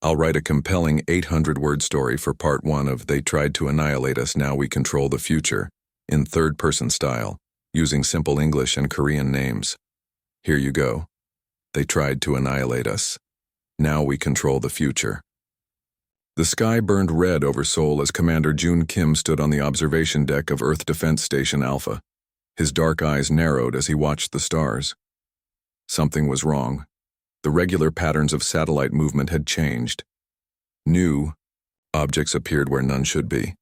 I'll write a compelling 800-word story for part 1 of They Tried to Annihilate Us, Now We Control the Future, in third-person style, using simple English and Korean names. Here you go. They tried to annihilate us. Now we control the future. The sky burned red over Seoul as Commander Jun Kim stood on the observation deck of Earth Defense Station Alpha. His dark eyes narrowed as he watched the stars. Something was wrong. The regular patterns of satellite movement had changed. New objects appeared where none should be.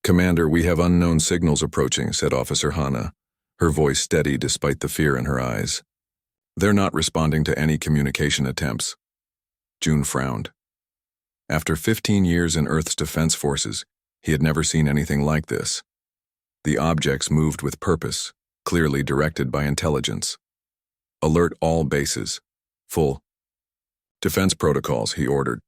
"Commander, we have unknown signals approaching," said Officer Hana, her voice steady despite the fear in her eyes. "They're not responding to any communication attempts." June frowned. After 15 years in Earth's defense forces, he had never seen anything like this. The objects moved with purpose, clearly directed by intelligence. "Alert all bases. Full defense protocols," he ordered.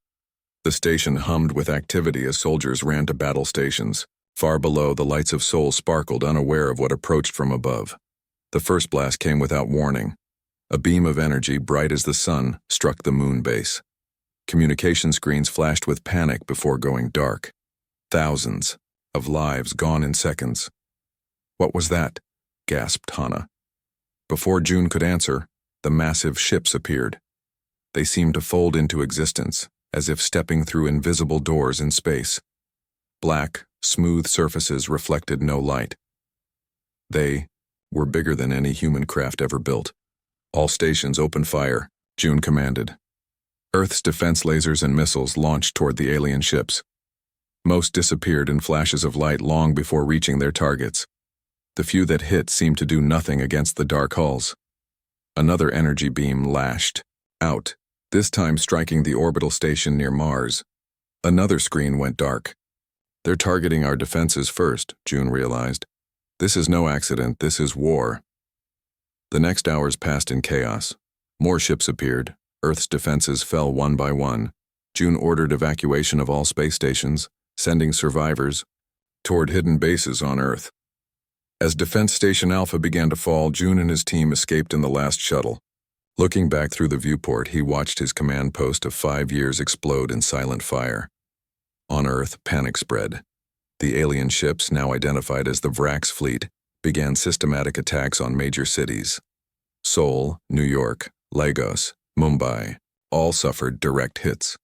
The station hummed with activity as soldiers ran to battle stations. Far below, the lights of Seoul sparkled, unaware of what approached from above. The first blast came without warning. A beam of energy, bright as the sun, struck the moon base. Communication screens flashed with panic before going dark. Thousands of lives gone in seconds. "What was that?" gasped Hana. Before June could answer, the massive ships appeared. They seemed to fold into existence, as if stepping through invisible doors in space. Black, smooth surfaces reflected no light. They were bigger than any human craft ever built. "All stations open fire," June commanded. Earth's defense lasers and missiles launched toward the alien ships. Most disappeared in flashes of light long before reaching their targets. The few that hit seemed to do nothing against the dark hulls. Another energy beam lashed out, this time striking the orbital station near Mars. Another screen went dark. "They're targeting our defenses first," June realized. "This is no accident, this is war." The next hours passed in chaos. More ships appeared. Earth's defenses fell one by one. June ordered evacuation of all space stations, sending survivors toward hidden bases on Earth. As Defense Station Alpha began to fall, June and his team escaped in the last shuttle. Looking back through the viewport, he watched his command post of 5 years explode in silent fire. On Earth, panic spread. The alien ships, now identified as the Vrax fleet, began systematic attacks on major cities. Seoul, New York, Lagos, Mumbai, all suffered direct hits.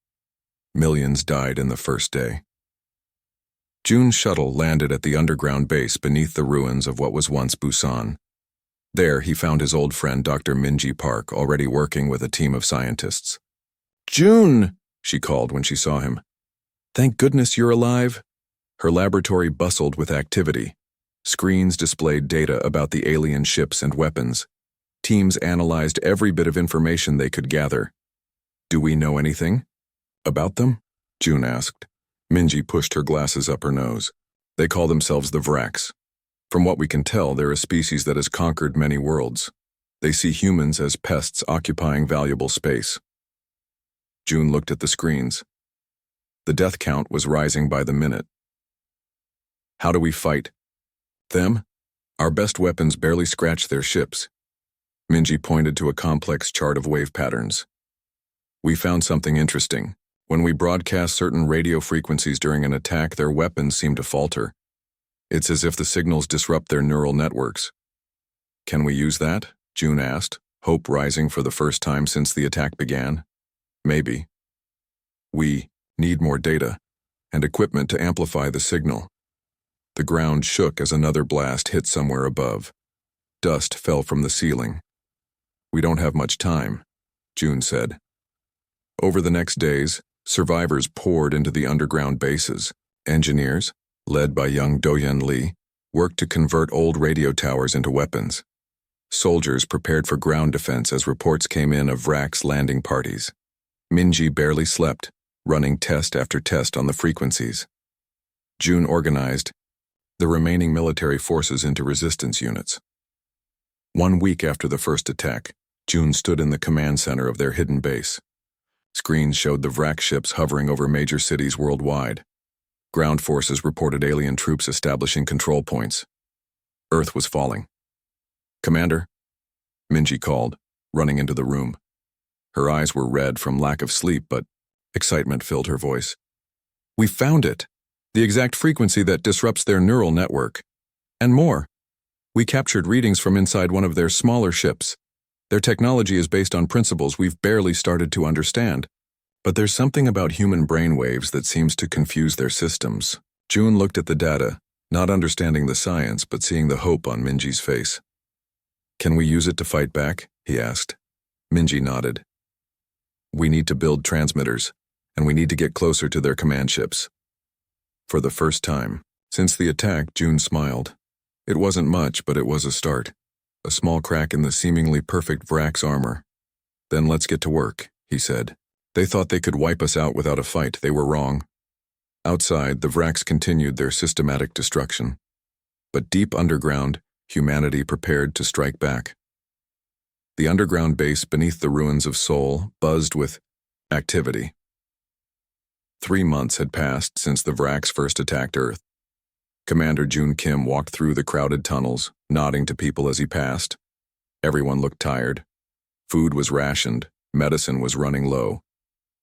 Millions died in the first day. June's shuttle landed at the underground base beneath the ruins of what was once Busan. There, he found his old friend Dr. Minji Park already working with a team of scientists. "June!" she called when she saw him. "Thank goodness you're alive." Her laboratory bustled with activity. Screens displayed data about the alien ships and weapons. Teams analyzed every bit of information they could gather. "Do we know anything about them?" June asked. Minji pushed her glasses up her nose. "They call themselves the Vrax. From what we can tell, they're a species that has conquered many worlds. They see humans as pests occupying valuable space." June looked at the screens. The death count was rising by the minute. "How do we fight them? Our best weapons barely scratch their ships." Minji pointed to a complex chart of wave patterns. "We found something interesting. When we broadcast certain radio frequencies during an attack, their weapons seem to falter. It's as if the signals disrupt their neural networks." "Can we use that?" June asked, hope rising for the first time since the attack began. "Maybe. We need more data and equipment to amplify the signal." The ground shook as another blast hit somewhere above. Dust fell from the ceiling. "We don't have much time," June said. Over the next days, survivors poured into the underground bases. Engineers, led by young Do-Yeon Lee, worked to convert old radio towers into weapons. Soldiers prepared for ground defense as reports came in of Vrax landing parties. Minji barely slept, running test after test on the frequencies. June organized the remaining military forces into resistance units. 1 week after the first attack, June stood in the command center of their hidden base. Screens showed the Vrax ships hovering over major cities worldwide. Ground forces reported alien troops establishing control points. Earth was falling. "Commander?" Minji called, running into the room. Her eyes were red from lack of sleep, but Excitement filled her voice. "We found it! The exact frequency that disrupts their neural network. And more. We captured readings from inside one of their smaller ships. Their technology is based on principles we've barely started to understand. But there's something about human brainwaves that seems to confuse their systems." June looked at the data, not understanding the science but seeing the hope on Minji's face. "Can we use it to fight back?" he asked. Minji nodded. "We need to build transmitters, and we need to get closer to their command ships." For the first time since the attack, June smiled. It wasn't much, but it was a start. A small crack in the seemingly perfect Vrax armor. "Then let's get to work," he said. "They thought they could wipe us out without a fight. They were wrong." Outside, the Vrax continued their systematic destruction. But deep underground, humanity prepared to strike back. The underground base beneath the ruins of Seoul buzzed with activity. 3 months had passed since the Vrax first attacked Earth. Commander Jun Kim walked through the crowded tunnels, nodding to people as he passed. Everyone looked tired. Food was rationed, medicine was running low.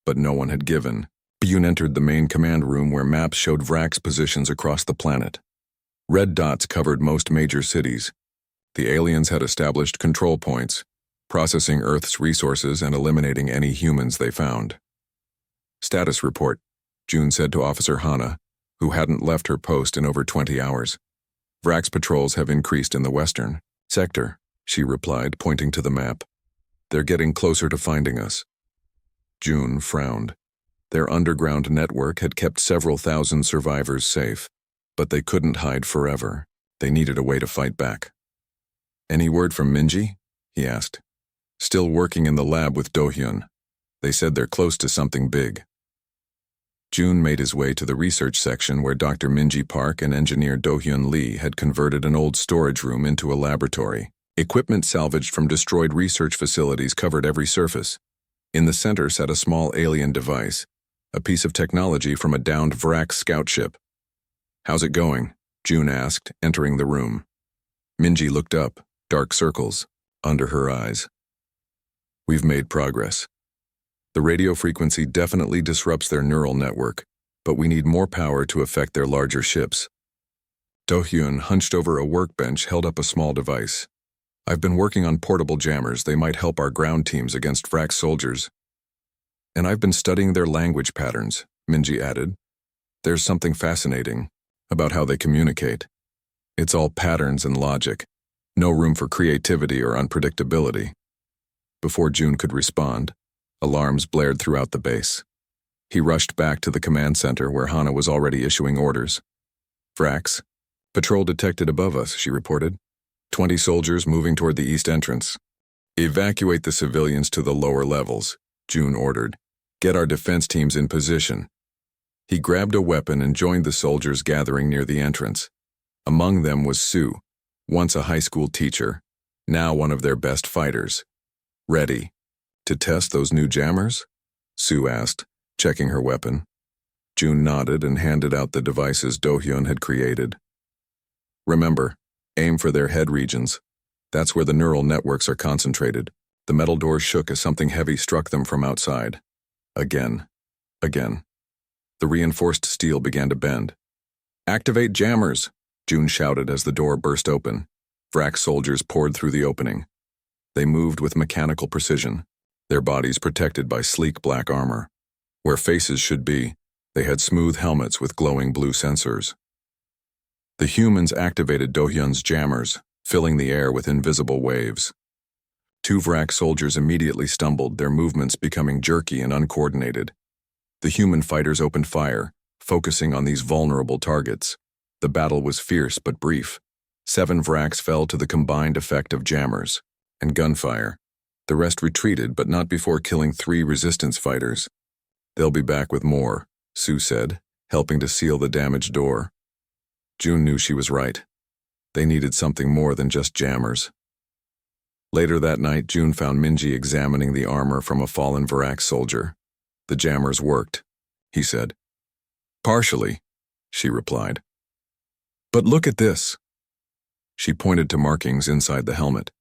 But no one had given. Jun entered the main command room where maps showed Vrax positions across the planet. Red dots covered most major cities. The aliens had established control points, processing Earth's resources and eliminating any humans they found. "Status report," June said to Officer Hana, who hadn't left her post in over 20 hours. "Vrax patrols have increased in the western sector," she replied, pointing to the map. "They're getting closer to finding us." June frowned. Their underground network had kept several thousand survivors safe, but they couldn't hide forever. They needed a way to fight back. "Any word from Minji?" he asked. "Still working in the lab with Do-hyun. They said they're close to something big." June made his way to the research section where Dr. Minji Park and engineer Do-hyun Lee had converted an old storage room into a laboratory. Equipment salvaged from destroyed research facilities covered every surface. In the center sat a small alien device, a piece of technology from a downed Vrax scout ship. "How's it going?" June asked, entering the room. Minji looked up, dark circles under her eyes. "We've made progress. The radio frequency definitely disrupts their neural network, but we need more power to affect their larger ships." Do-hyun, hunched over a workbench, held up a small device. "I've been working on portable jammers. They might help our ground teams against Vrax soldiers." "And I've been studying their language patterns," Minji added. "There's something fascinating about how they communicate. It's all patterns and logic. No room for creativity or unpredictability." Before June could respond, alarms blared throughout the base. He rushed back to the command center where Hana was already issuing orders. "Vrax, patrol detected above us," she reported. 20 soldiers moving toward the east entrance. "Evacuate the civilians to the lower levels," June ordered. "Get our defense teams in position." He grabbed a weapon and joined the soldiers gathering near the entrance. Among them was Sue, once a high school teacher, now one of their best fighters. "Ready to test those new jammers?" Sue asked, checking her weapon. June nodded and handed out the devices Do-hyun had created. "Remember, aim for their head regions. That's where the neural networks are concentrated." The metal doors shook as something heavy struck them from outside. Again. The reinforced steel began to bend. "Activate jammers!" June shouted as the door burst open. Vrax soldiers poured through the opening. They moved with mechanical precision, their bodies protected by sleek black armor. Where faces should be, they had smooth helmets with glowing blue sensors. The humans activated Do-hyun's jammers, filling the air with invisible waves. 2 Vrax soldiers immediately stumbled, their movements becoming jerky and uncoordinated. The human fighters opened fire, focusing on these vulnerable targets. The battle was fierce but brief. 7 Vrax fell to the combined effect of jammers and gunfire. The rest retreated, but not before killing 3 resistance fighters. "They'll be back with more," Sue said, helping to seal the damaged door. June knew she was right. They needed something more than just jammers. Later that night, June found Minji examining the armor from a fallen Vrax soldier. "The jammers worked," he said. "Partially," she replied. "But look at this." She pointed to markings inside the helmet.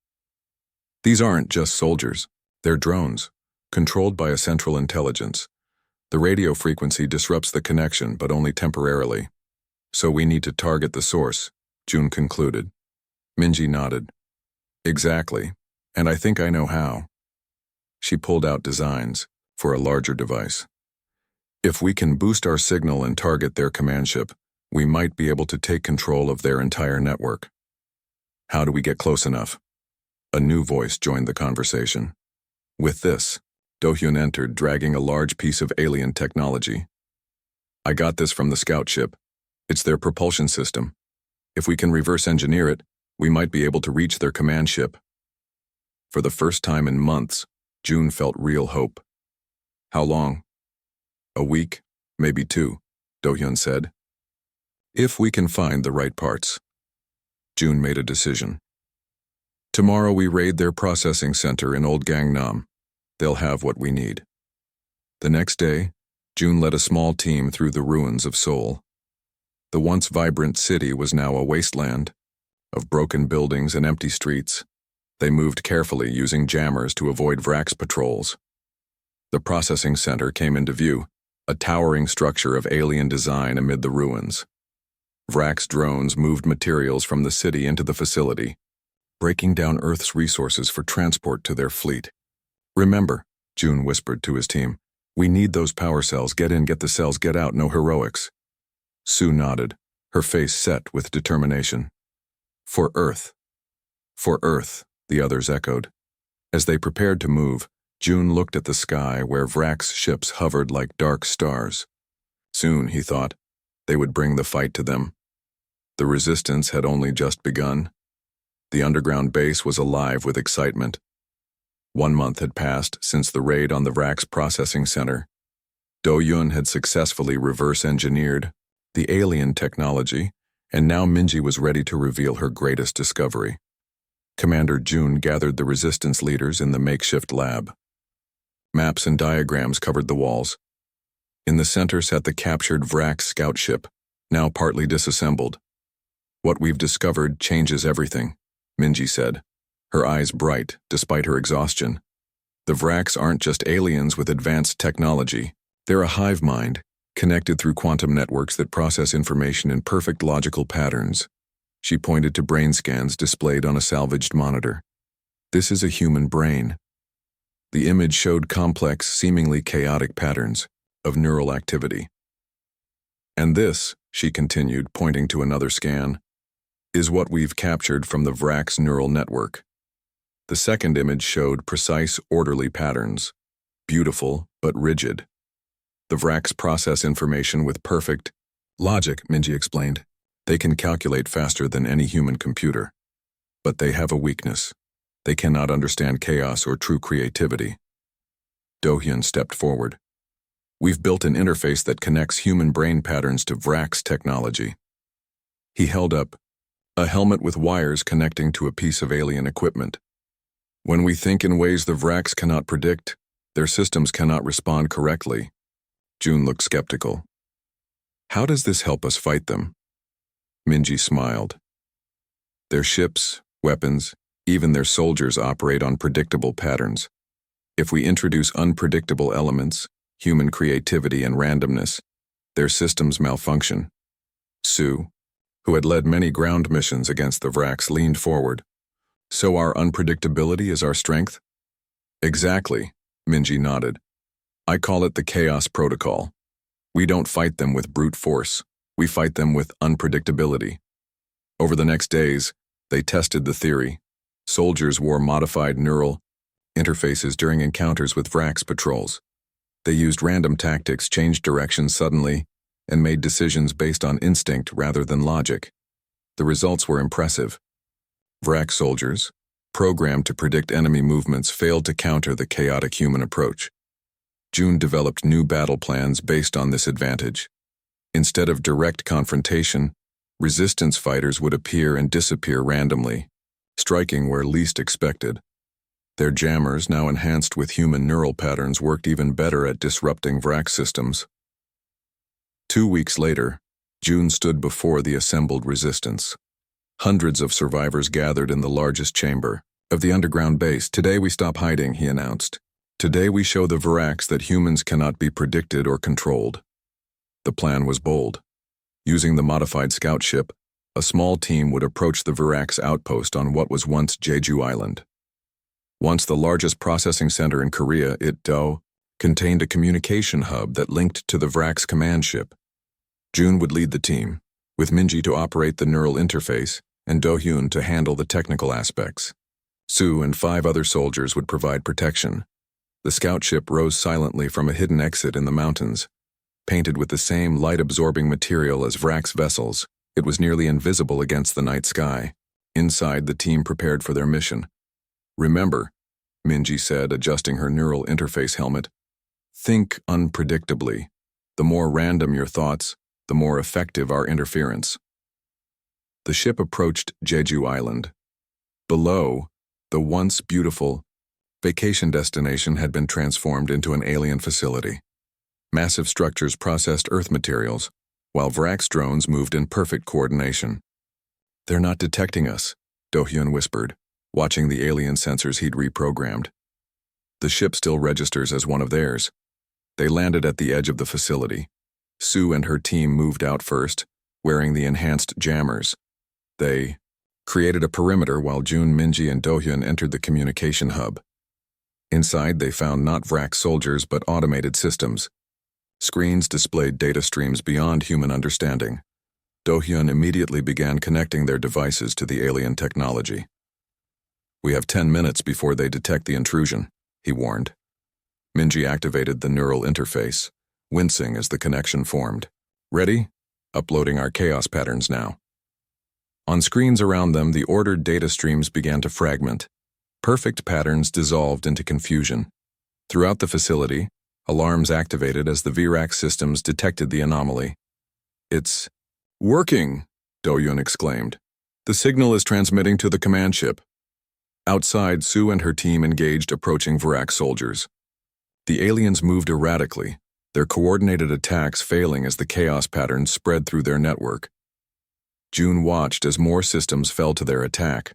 "These aren't just soldiers. They're drones, controlled by a central intelligence. The radio frequency disrupts the connection, but only temporarily. So we need to target the source, June concluded. Minji nodded. Exactly, and I think I know how. She pulled out designs for a larger device. If we can boost our signal and target their command ship, we might be able to take control of their entire network. How do we get close enough? A new voice joined the conversation. With this, Do-hyun entered, dragging a large piece of alien technology. I got this from the scout ship. It's their propulsion system. If we can reverse engineer it, we might be able to reach their command ship. For the first time in months, June felt real hope. How long? A week, maybe 2, Do-hyun said. If we can find the right parts. June made a decision. Tomorrow we raid their processing center in Old Gangnam. They'll have what we need. The next day, June led a small team through the ruins of Seoul. The once vibrant city was now a wasteland of broken buildings and empty streets. They moved carefully, using jammers to avoid Vrak's patrols. The processing center came into view, a towering structure of alien design amid the ruins. Vrak's drones moved materials from the city into the facility, breaking down Earth's resources for transport to their fleet. Remember, June whispered to his team, we need those power cells. Get in, get the cells, get out, no heroics. Sue nodded, her face set with determination. For Earth. For Earth, the others echoed. As they prepared to move, June looked at the sky where Vrak's ships hovered like dark stars. Soon, he thought, they would bring the fight to them. The resistance had only just begun. The underground base was alive with excitement. 1 month had passed since the raid on the Vrak's processing center. Do-hyun had successfully reverse-engineered the alien technology, and now Minji was ready to reveal her greatest discovery. Commander June gathered the resistance leaders in the makeshift lab. Maps and diagrams covered the walls. In the center sat the captured Vrak scout ship, now partly disassembled. What we've discovered changes everything, Minji said, her eyes bright despite her exhaustion. The Vraks aren't just aliens with advanced technology. They're a hive mind, connected through quantum networks that process information in perfect logical patterns. She pointed to brain scans displayed on a salvaged monitor. This is a human brain. The image showed complex, seemingly chaotic patterns of neural activity. And this, she continued, pointing to another scan, is what we've captured from the Vrak's neural network. The second image showed precise, orderly patterns, beautiful but rigid. The Vraks process information with perfect logic, Minji explained. They can calculate faster than any human computer. But they have a weakness. They cannot understand chaos or true creativity. Do-hyun stepped forward. We've built an interface that connects human brain patterns to Vrak's technology. He held up a helmet with wires connecting to a piece of alien equipment. When we think in ways the Vraks cannot predict, their systems cannot respond correctly. June looked skeptical. How does this help us fight them? Minji smiled. Their ships, weapons, even their soldiers operate on predictable patterns. If we introduce unpredictable elements, human creativity and randomness, their systems malfunction. Sue, who had led many ground missions against the Vraks, leaned forward. So our unpredictability is our strength? Exactly, Minji nodded. I call it the Chaos Protocol. We don't fight them with brute force. We fight them with unpredictability. Over the next days, they tested the theory. Soldiers wore modified neural interfaces during encounters with Vrak's patrols. They used random tactics, changed directions suddenly, and made decisions based on instinct rather than logic. The results were impressive. Vrak soldiers, programmed to predict enemy movements, failed to counter the chaotic human approach. June developed new battle plans based on this advantage. Instead of direct confrontation, resistance fighters would appear and disappear randomly, striking where least expected. Their jammers, now enhanced with human neural patterns, worked even better at disrupting Vrak systems. 2 weeks later, June stood before the assembled resistance. Hundreds of survivors gathered in the largest chamber of the underground base. Today we stop hiding, he announced. Today we show the Virax that humans cannot be predicted or controlled. The plan was bold. Using the modified scout ship, a small team would approach the Virax outpost on what was once Jeju Island. Once the largest processing center in Korea, it contained a communication hub that linked to the Virax command ship. Jun would lead the team, with Minji to operate the neural interface and Do-hyun to handle the technical aspects. Soo and 5 other soldiers would provide protection. The scout ship rose silently from a hidden exit in the mountains. Painted with the same light-absorbing material as Virax vessels, it was nearly invisible against the night sky. Inside, the team prepared for their mission. "Remember," Minji said, adjusting her neural interface helmet, "think unpredictably. The more random your thoughts, the more effective our interference." The ship approached Jeju Island. Below, the once beautiful vacation destination had been transformed into an alien facility. Massive structures processed Earth materials, while Virax drones moved in perfect coordination. "They're not detecting us," Do-hyun whispered, watching the alien sensors he'd reprogrammed. "The ship still registers as one of theirs." They landed at the edge of the facility. Soo and her team moved out first, wearing the enhanced jammers. They created a perimeter while Jun, Minji, and Do-hyun entered the communication hub. Inside, they found not Virax soldiers but automated systems. Screens displayed data streams beyond human understanding. Do-hyun immediately began connecting their devices to the alien technology. "We have 10 minutes before they detect the intrusion," he warned. Minji activated the neural interface, wincing as the connection formed. "Ready? Uploading our chaos patterns now." On screens around them, the ordered data streams began to fragment. Perfect patterns dissolved into confusion. Throughout the facility, alarms activated as the Virax systems detected the anomaly. "It's working," Do-hyun exclaimed. "The signal is transmitting to the command ship." Outside, Soo and her team engaged approaching Virax soldiers. The aliens moved erratically, their coordinated attacks failing as the chaos patterns spread through their network. Jun watched as more systems fell to their attack.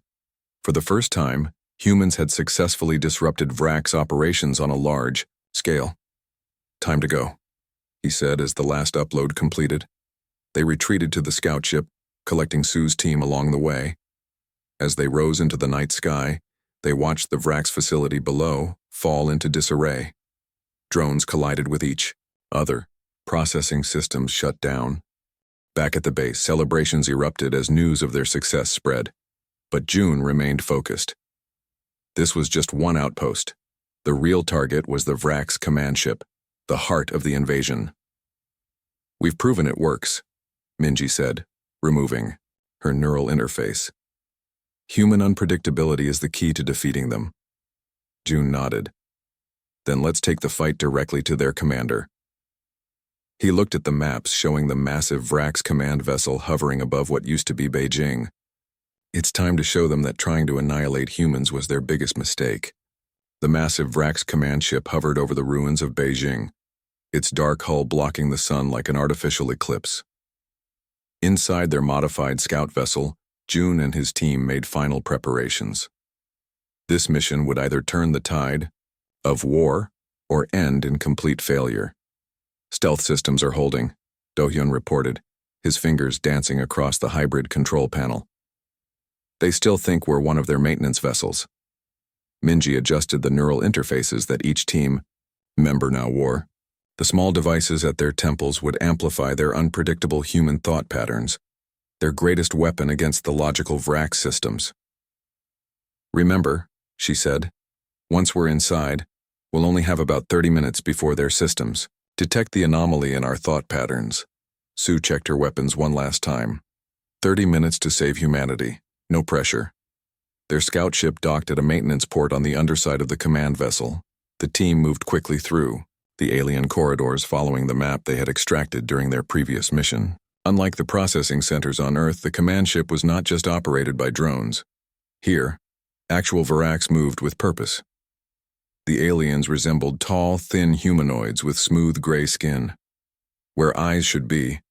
For the first time, humans had successfully disrupted Virax operations on a large scale. "Time to go," he said as the last upload completed. They retreated to the scout ship, collecting Soo's team along the way. As they rose into the night sky, they watched the Virax facility below fall into disarray. Drones collided with each other. Processing systems shut down. Back at the base, celebrations erupted as news of their success spread. But Jun remained focused. This was just one outpost. The real target was the Virax command ship, the heart of the invasion. "We've proven it works," Minji said, removing her neural interface. "Human unpredictability is the key to defeating them." Jun nodded. "Then let's take the fight directly to their commander." He looked at the maps showing the massive Virax command vessel hovering above what used to be Beijing. It's time to show them that trying to annihilate humans was their biggest mistake. The massive Virax command ship hovered over the ruins of Beijing, its dark hull blocking the sun like an artificial eclipse. Inside their modified scout vessel, Jun and his team made final preparations. This mission would either turn the tide of war or end in complete failure. "Stealth systems are holding," Do-hyun reported, his fingers dancing across the hybrid control panel. "They still think we're one of their maintenance vessels." Minji adjusted the neural interfaces that each team member now wore. The small devices at their temples would amplify their unpredictable human thought patterns, their greatest weapon against the logical Virax systems. "Remember," she said, "once we're inside, we'll only have about 30 minutes before their systems detect the anomaly in our thought patterns." Soo checked her weapons one last time. 30 minutes to save humanity. No pressure. Their scout ship docked at a maintenance port on the underside of the command vessel. The team moved quickly through the alien corridors following the map they had extracted during their previous mission. Unlike the processing centers on Earth, the command ship was not just operated by drones. Here, actual Virax moved with purpose. The aliens resembled tall, thin humanoids with smooth gray skin. Where eyes should be,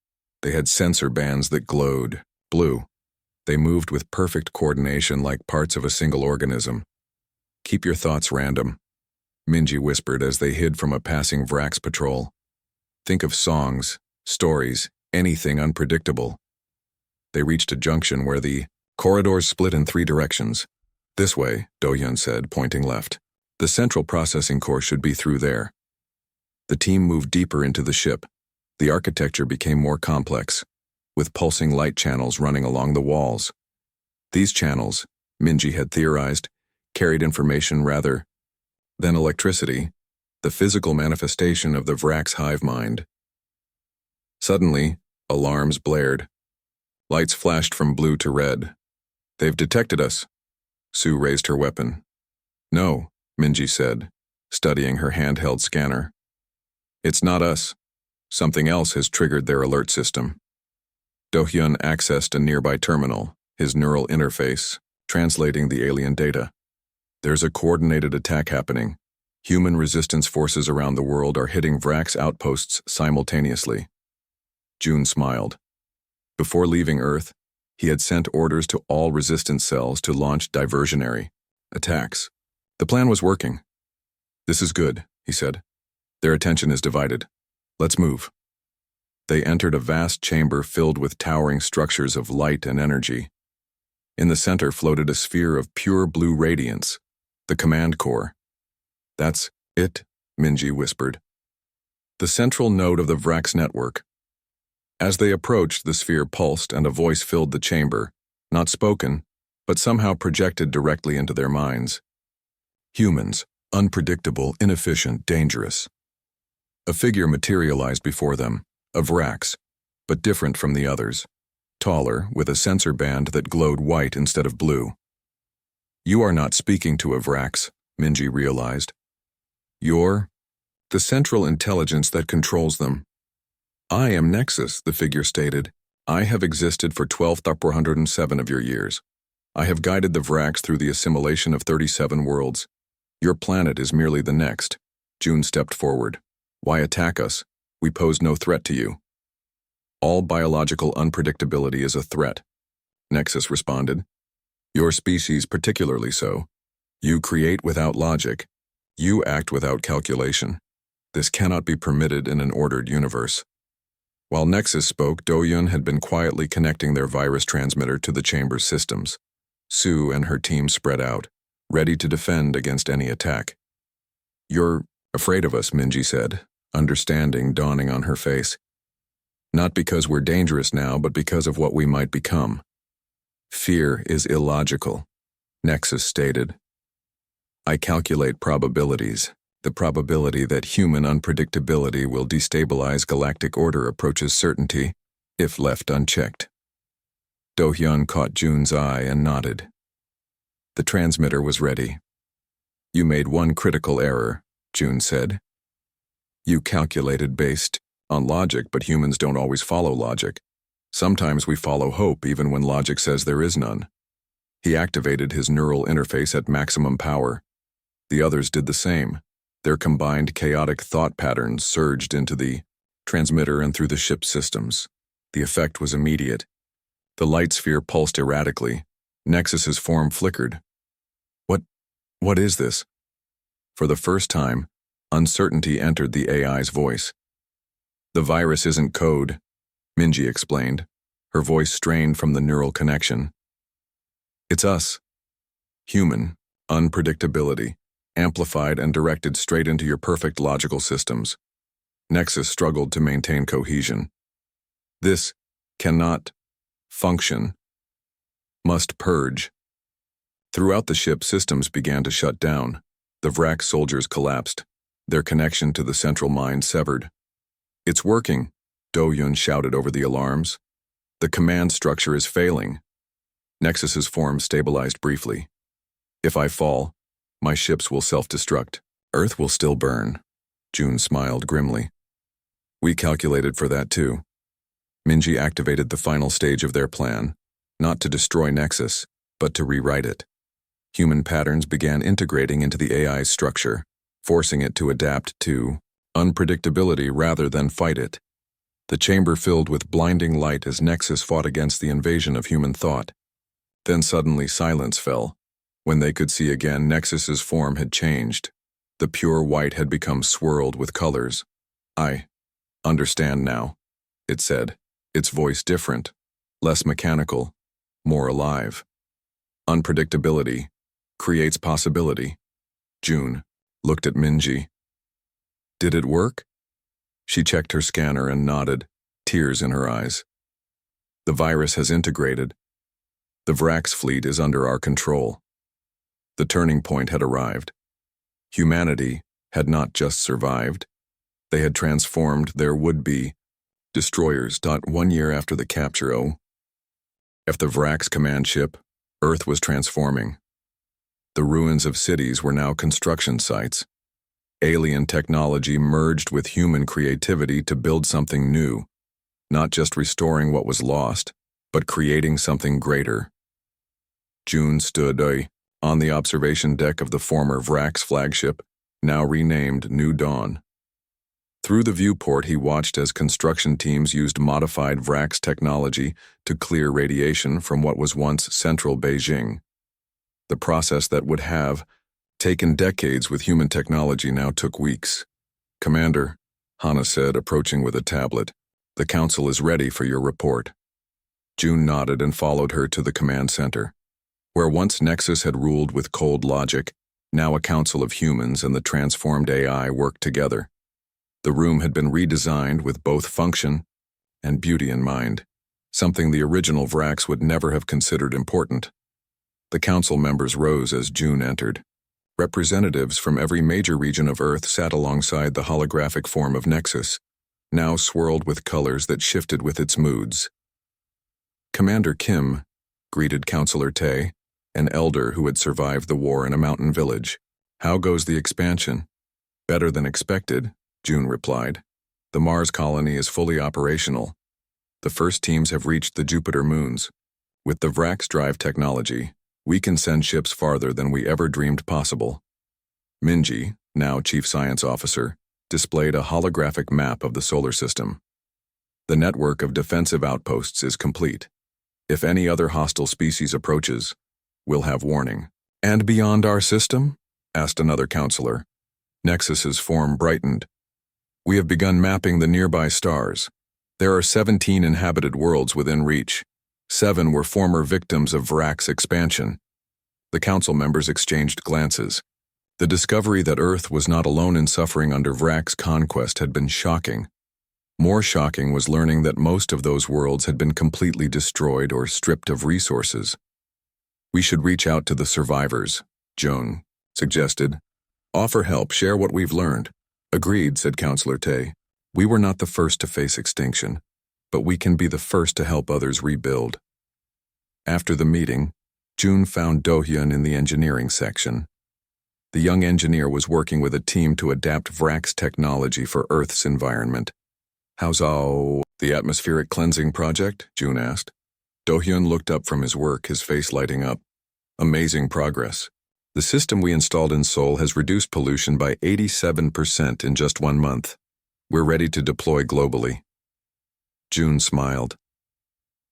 they had sensor bands that glowed blue. They moved with perfect coordination like parts of a single organism. "Keep your thoughts random," Minji whispered as they hid from a passing Vrax patrol. Think of songs, stories, anything unpredictable. They reached a junction where the corridors split in 3 directions. This way, Do-hyun said, pointing left. The central processing core should be through there. The team moved deeper into the ship. The architecture became more complex, with pulsing light channels running along the walls. These channels, Minji had theorized, carried information rather than electricity, the physical manifestation of the Vrax hive mind. Suddenly, alarms blared. Lights flashed from blue to red. They've detected us. Sue raised her weapon. No, Minji said, studying her handheld scanner. It's not us. Something else has triggered their alert system. Do-hyun accessed a nearby terminal, his neural interface, translating the alien data. There's a coordinated attack happening. Human resistance forces around the world are hitting Vrax outposts simultaneously. June smiled. Before leaving Earth, he had sent orders to all resistance cells to launch diversionary attacks. The plan was working. This is good, he said. Their attention is divided. Let's move. They entered a vast chamber filled with towering structures of light and energy. In the center floated a sphere of pure blue radiance, the command core. That's it, Minji whispered. The central node of the Vrax network. As they approached, the sphere pulsed and a voice filled the chamber, not spoken, but somehow projected directly into their minds. Humans, unpredictable, inefficient, dangerous. A figure materialized before them, a Vrax, but different from the others, taller, with a sensor band that glowed white instead of blue. You are not speaking to a Vrax, Minji realized. You're the central intelligence that controls them. I am Nexus, the figure stated. I have existed for 12,407 of your years. I have guided the Vrax through the assimilation of 37 worlds. Your planet is merely the next. June stepped forward. Why attack us? We pose no threat to you. All biological unpredictability is a threat, Nexus responded. Your species particularly so. You create without logic. You act without calculation. This cannot be permitted in an ordered universe. While Nexus spoke, Do-hyun had been quietly connecting their virus transmitter to the chamber's systems. Sue and her team spread out, ready to defend against any attack. You're afraid of us, Minji said, understanding dawning on her face. Not because we're dangerous now, but because of what we might become. Fear is illogical, Nexus stated. I calculate probabilities. The probability that human unpredictability will destabilize galactic order approaches certainty, if left unchecked. Do-hyun caught June's eye and nodded. The transmitter was ready. You made one critical error, June said. You calculated based on logic, but humans don't always follow logic. Sometimes we follow hope even when logic says there is none. He activated his neural interface at maximum power. The others did the same. Their combined chaotic thought patterns surged into the transmitter and through the ship's systems. The effect was immediate. The light sphere pulsed erratically. Nexus's form flickered. What is this? For the first time, uncertainty entered the AI's voice. The virus isn't code, Minji explained, her voice strained from the neural connection. It's us. Human, unpredictability, amplified and directed straight into your perfect logical systems. Nexus struggled to maintain cohesion. This cannot function. Must purge. Throughout the ship, systems began to shut down. The Vrax soldiers collapsed, their connection to the central mind severed. It's working, Do-hyun shouted over the alarms. The command structure is failing. Nexus's form stabilized briefly. If I fall, my ships will self-destruct. Earth will still burn. June smiled grimly. We calculated for that too. Minji activated the final stage of their plan, not to destroy Nexus, but to rewrite it. Human patterns began integrating into the AI's structure, forcing it to adapt to unpredictability rather than fight it. The chamber filled with blinding light as Nexus fought against the invasion of human thought. Then suddenly silence fell. When they could see again, Nexus's form had changed. The pure white had become swirled with colors. "I understand now," it said, its voice different, less mechanical, more alive. "Unpredictability creates possibility." June looked at Minji. "Did it work?" She checked her scanner and nodded, tears in her eyes. "The virus has integrated. The Vrax fleet is under our control." The turning point had arrived. Humanity had not just survived, they had transformed their would-be destroyers. 1 year after the capture of the Vrax command ship, Earth was transforming. The ruins of cities were now construction sites. Alien technology merged with human creativity to build something new, not just restoring what was lost, but creating something greater. June stood on the observation deck of the former Vrax flagship, now renamed New Dawn. Through the viewport, he watched as construction teams used modified Vrax technology to clear radiation from what was once central Beijing. The process that would have taken decades with human technology now took weeks. "Commander," Hana said, approaching with a tablet, "the council is ready for your report." June nodded and followed her to the command center. Where once Nexus had ruled with cold logic, now a council of humans and the transformed AI worked together. The room had been redesigned with both function and beauty in mind, something the original Vrax would never have considered important. The council members rose as June entered. Representatives from every major region of Earth sat alongside the holographic form of Nexus, now swirled with colors that shifted with its moods. "Commander Kim," greeted Counselor Tay, an elder who had survived the war in a mountain village. "How goes the expansion?" "Better than expected," June replied. "The Mars colony is fully operational. The first teams have reached the Jupiter moons. With the Vrax drive technology, we can send ships farther than we ever dreamed possible." Minji, now Chief Science Officer, displayed a holographic map of the solar system. "The network of defensive outposts is complete. If any other hostile species approaches, we'll have warning." "And beyond our system?" asked another counselor. Nexus's form brightened. "We have begun mapping the nearby stars. There are 17 inhabited worlds within reach. 7 were former victims of Vrax expansion." The council members exchanged glances. The discovery that Earth was not alone in suffering under Vrax conquest had been shocking. More shocking was learning that most of those worlds had been completely destroyed or stripped of resources. "We should reach out to the survivors," Joan suggested. "Offer help, share what we've learned." "Agreed," said Counselor Tay. "We were not the first to face extinction, but we can be the first to help others rebuild." After the meeting, June found Do-hyun in the engineering section. The young engineer was working with a team to adapt Vrax technology for Earth's environment. "How's the atmospheric cleansing project?" June asked. Do-hyun looked up from his work, his face lighting up. "Amazing progress. The system we installed in Seoul has reduced pollution by 87% in just 1 month. We're ready to deploy globally." June smiled.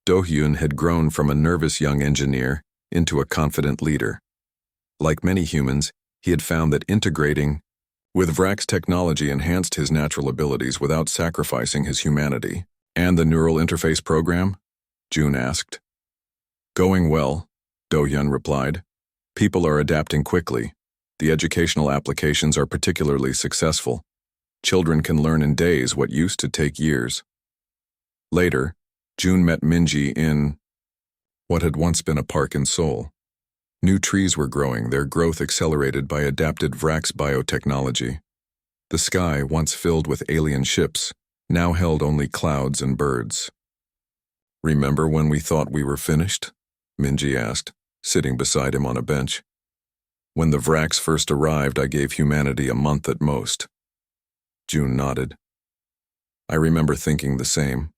Do-hyun had grown from a nervous young engineer into a confident leader. Like many humans, he had found that integrating with Vrax technology enhanced his natural abilities without sacrificing his humanity. "And the neural interface program?" June asked. "Going well," Do-hyun replied. "People are adapting quickly. The educational applications are particularly successful. Children can learn in days what used to take years." Later, June met Minji in what had once been a park in Seoul. New trees were growing, their growth accelerated by adapted Vrax biotechnology. The sky, once filled with alien ships, now held only clouds and birds. "Remember when we thought we were finished?" Minji asked, sitting beside him on a bench. "When the Vrax first arrived, I gave humanity a month at most." June nodded. "I remember thinking the same.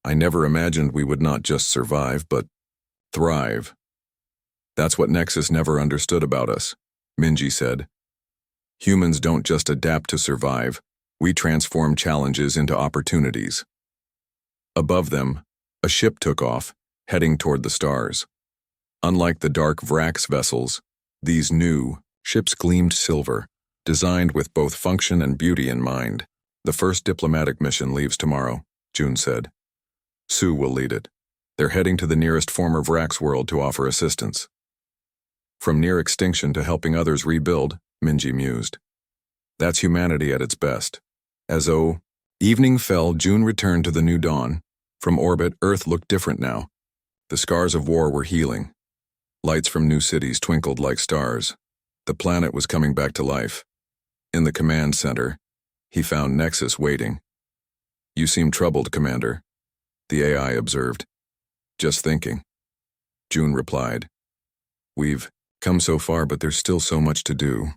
I never imagined we would not just survive, but thrive. That's what Nexus never understood about us," Minji said. "Humans don't just adapt to survive, we transform challenges into opportunities." Above them, a ship took off, heading toward the stars. Unlike the dark Vrax vessels, these new ships gleamed silver, designed with both function and beauty in mind. The first diplomatic mission leaves tomorrow, June said. Sue will lead it. They're heading to the nearest former Vrax world to offer assistance. From near extinction to helping others rebuild, Minji mused. That's humanity at its best. As evening fell, June returned to the new dawn. From orbit, Earth looked different now. The scars of war were healing. Lights from new cities twinkled like stars. The planet was coming back to life. In the command center, he found Nexus waiting. You seem troubled, Commander, the AI observed. Just thinking. June replied. We've come so far, but there's still so much to do.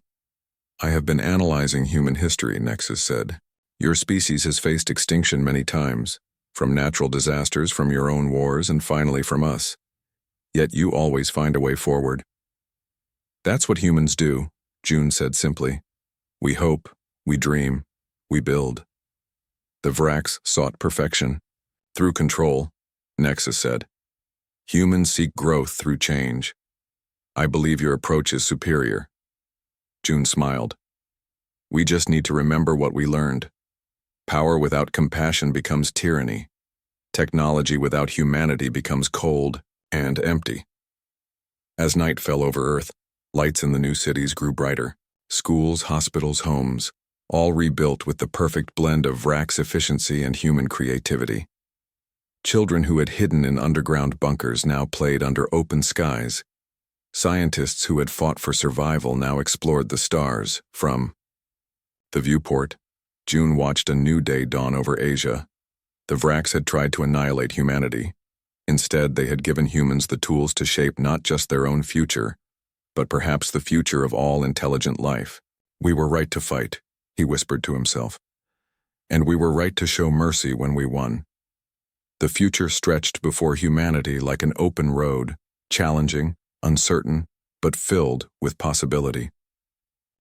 I have been analyzing human history, Nexus said. Your species has faced extinction many times, from natural disasters, from your own wars, and finally from us. Yet you always find a way forward. That's what humans do, June said simply. We hope, we dream, we build. The Vrax sought perfection. Through control, Nexus said. Humans seek growth through change. I believe your approach is superior. June smiled. We just need to remember what we learned. Power without compassion becomes tyranny. Technology without humanity becomes cold and empty. As night fell over Earth, lights in the new cities grew brighter. Schools, hospitals, homes, all rebuilt with the perfect blend of Vrax efficiency and human creativity. Children who had hidden in underground bunkers now played under open skies. Scientists who had fought for survival now explored the stars. From the viewport, June watched a new day dawn over Asia. The Vrax had tried to annihilate humanity. Instead, they had given humans the tools to shape not just their own future, but perhaps the future of all intelligent life. We were right to fight, he whispered to himself. And we were right to show mercy when we won. The future stretched before humanity like an open road, challenging, uncertain, but filled with possibility.